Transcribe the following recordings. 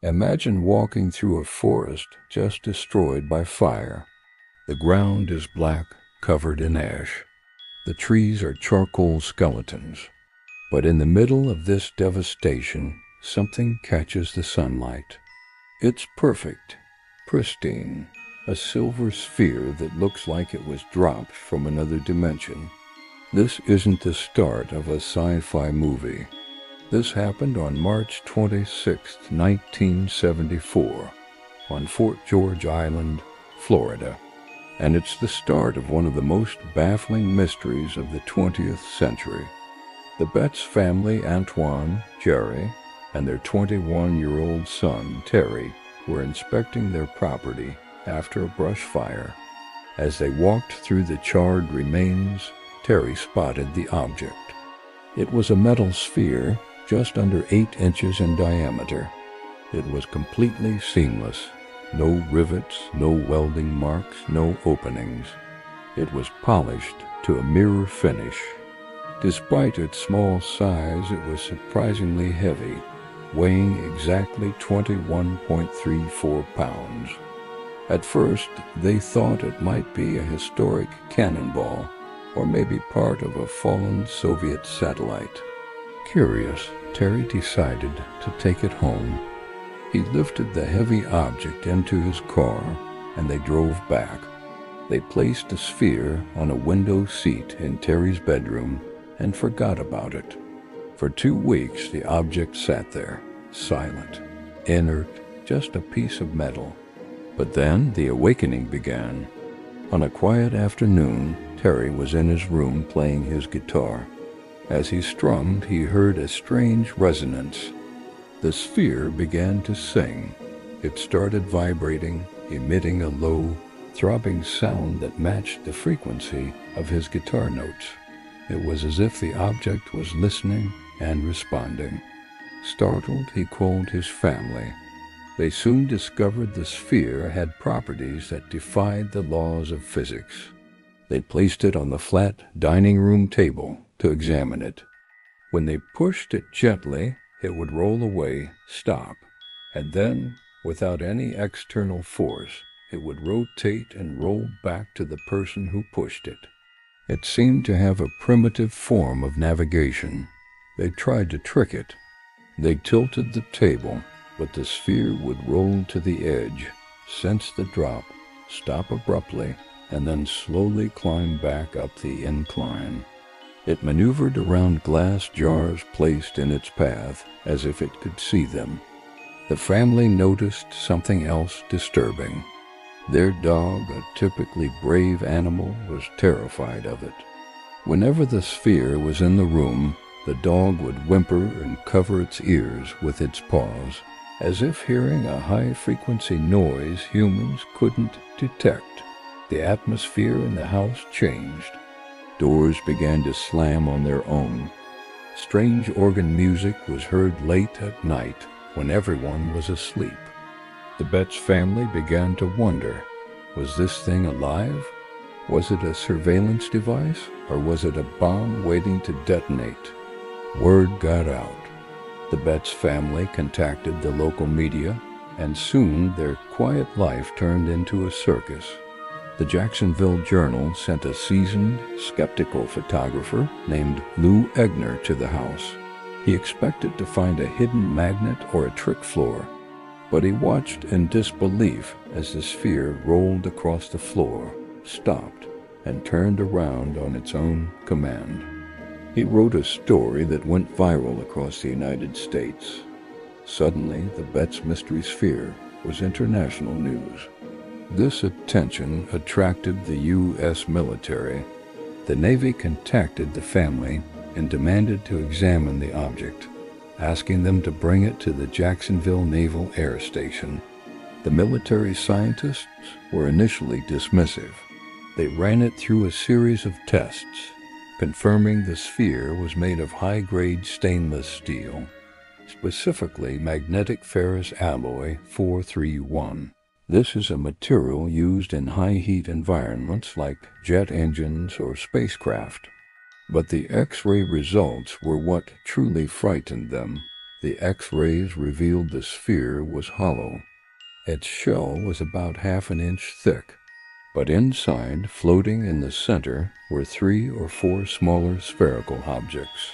Imagine walking through a forest just destroyed by fire. The ground is black, covered in ash. The trees are charcoal skeletons. But in the middle of this devastation, something catches the sunlight. It's perfect, pristine, a silver sphere that looks like it was dropped from another dimension. This isn't the start of a sci-fi movie. This happened on March 26, 1974, on Fort George Island, Florida. And it's the start of one of the most baffling mysteries of the 20th century. The Betz family, Antoine, Jerry, and their 21-year-old son, Terry, were inspecting their property after a brush fire. As they walked through the charred remains, Terry spotted the object. It was a metal sphere just under 8 inches in diameter. It was completely seamless. No rivets, no welding marks, no openings. It was polished to a mirror finish. Despite its small size, it was surprisingly heavy, weighing exactly 21.34 pounds. At first, they thought it might be a historic cannonball, or maybe part of a fallen Soviet satellite. Curious, Terry decided to take it home. He lifted the heavy object into his car, and they drove back. They placed the sphere on a window seat in Terry's bedroom and forgot about it. For 2 weeks, the object sat there, silent, inert, just a piece of metal. But then the awakening began. On a quiet afternoon, Terry was in his room playing his guitar. As he strummed, he heard a strange resonance. The sphere began to sing. It started vibrating, emitting a low, throbbing sound that matched the frequency of his guitar notes. It was as if the object was listening and responding. Startled, he called his family. They soon discovered the sphere had properties that defied the laws of physics. They placed it on the flat dining room table to examine it. When they pushed it gently, it would roll away, stop, and then, without any external force, it would rotate and roll back to the person who pushed it. It seemed to have a primitive form of navigation. They tried to trick it. They tilted the table, but the sphere would roll to the edge, sense the drop, stop abruptly, and then slowly climb back up the incline. It maneuvered around glass jars placed in its path as if it could see them. The family noticed something else disturbing. Their dog, a typically brave animal, was terrified of it. Whenever the sphere was in the room, the dog would whimper and cover its ears with its paws, as if hearing a high-frequency noise humans couldn't detect. The atmosphere in the house changed. Doors began to slam on their own. Strange organ music was heard late at night when everyone was asleep. The Betz family began to wonder, was this thing alive? Was it a surveillance device, or was it a bomb waiting to detonate? Word got out. The Betz family contacted the local media, and soon their quiet life turned into a circus. The Jacksonville Journal sent a seasoned, skeptical photographer named Lou Egner to the house. He expected to find a hidden magnet or a trick floor, but he watched in disbelief as the sphere rolled across the floor, stopped, and turned around on its own command. He wrote a story that went viral across the United States. Suddenly, the Betz mystery sphere was international news. This attention attracted the U.S. military. The Navy contacted the family and demanded to examine the object, asking them to bring it to the Jacksonville Naval Air Station. The military scientists were initially dismissive. They ran it through a series of tests, confirming the sphere was made of high-grade stainless steel, specifically magnetic ferrous alloy 431. This is a material used in high-heat environments like jet engines or spacecraft. But the X-ray results were what truly frightened them. The X-rays revealed the sphere was hollow. Its shell was about half an inch thick, but inside, floating in the center, were 3 or 4 smaller spherical objects.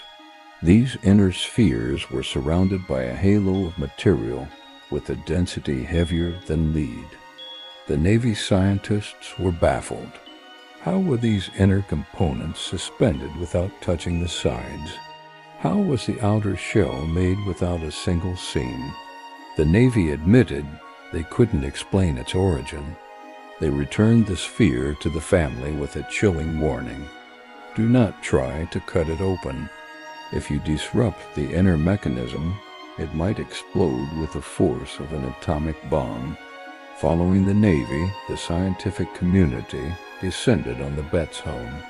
These inner spheres were surrounded by a halo of material with a density heavier than lead. The Navy scientists were baffled. How were these inner components suspended without touching the sides? How was the outer shell made without a single seam? The Navy admitted they couldn't explain its origin. They returned the sphere to the family with a chilling warning. Do not try to cut it open. If you disrupt the inner mechanism, it might explode with the force of an atomic bomb. Following the Navy, the scientific community descended on the Betz home.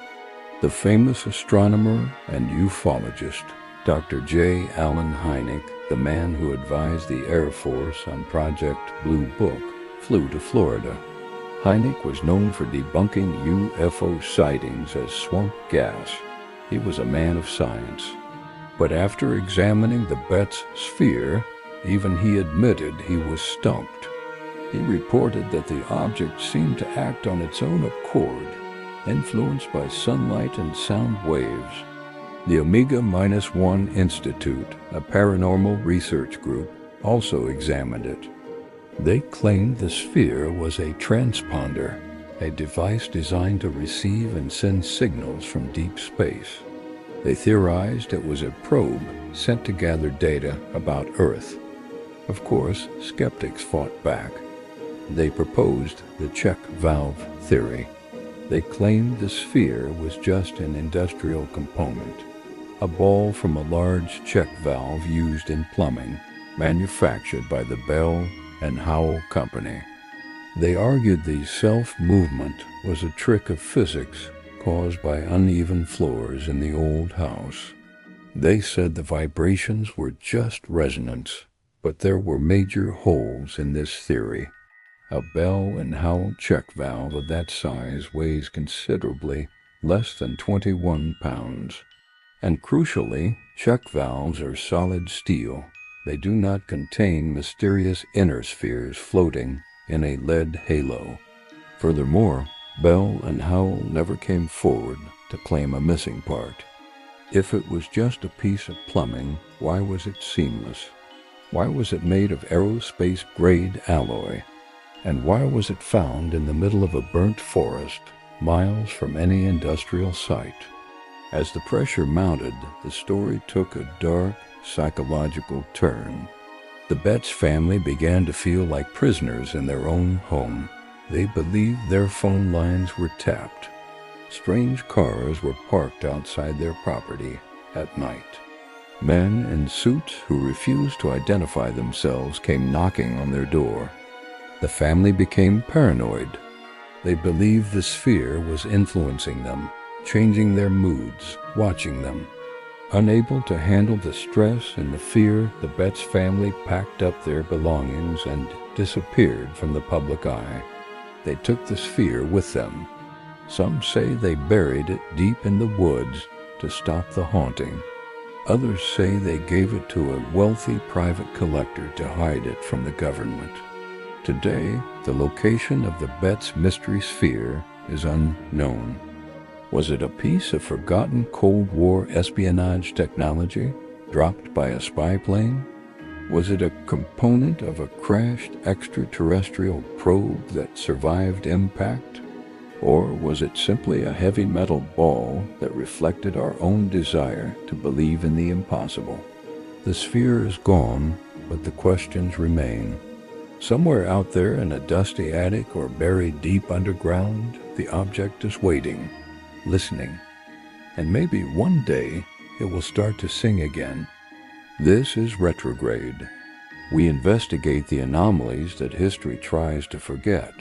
The famous astronomer and ufologist, Dr. J. Allen Hynek, the man who advised the Air Force on Project Blue Book, flew to Florida. Hynek was known for debunking UFO sightings as swamp gas. He was a man of science. But after examining the Betz sphere, even he admitted he was stumped. He reported that the object seemed to act on its own accord, influenced by sunlight and sound waves. The Omega-1 Institute, a paranormal research group, also examined it. They claimed the sphere was a transponder, a device designed to receive and send signals from deep space. They theorized it was a probe sent to gather data about Earth. Of course, skeptics fought back. They proposed the check valve theory. They claimed the sphere was just an industrial component, a ball from a large check valve used in plumbing, manufactured by the Bell and Howell Company. They argued the self-movement was a trick of physics caused by uneven floors in the old house. They said the vibrations were just resonance, but there were major holes in this theory. A Bell and Howell check valve of that size weighs considerably less than 21 pounds. And crucially, check valves are solid steel. They do not contain mysterious inner spheres floating in a lead halo. Furthermore, Bell and Howell never came forward to claim a missing part. If it was just a piece of plumbing, why was it seamless? Why was it made of aerospace-grade alloy? And why was it found in the middle of a burnt forest, miles from any industrial site? As the pressure mounted, the story took a dark, psychological turn. The Betz family began to feel like prisoners in their own home. They believed their phone lines were tapped. Strange cars were parked outside their property at night. Men in suits who refused to identify themselves came knocking on their door. The family became paranoid. They believed the sphere was influencing them, changing their moods, watching them. Unable to handle the stress and the fear, the Betz family packed up their belongings and disappeared from the public eye. They took the sphere with them. Some say they buried it deep in the woods to stop the haunting. Others say they gave it to a wealthy private collector to hide it from the government. Today, the location of the Betz mystery sphere is unknown. Was it a piece of forgotten Cold War espionage technology dropped by a spy plane? Was it a component of a crashed extraterrestrial probe that survived impact? Or was it simply a heavy metal ball that reflected our own desire to believe in the impossible? The sphere is gone, but the questions remain. Somewhere out there in a dusty attic or buried deep underground, the object is waiting, listening, and maybe one day it will start to sing again. This is Retrograde. We investigate the anomalies that history tries to forget.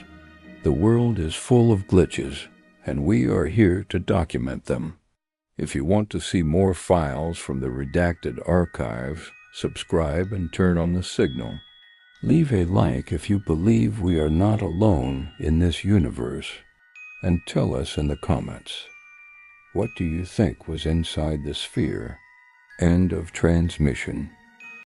The world is full of glitches, and we are here to document them. If you want to see more files from the redacted archives, subscribe and turn on the signal. Leave a like if you believe we are not alone in this universe, and tell us in the comments, what do you think was inside the sphere? End of transmission.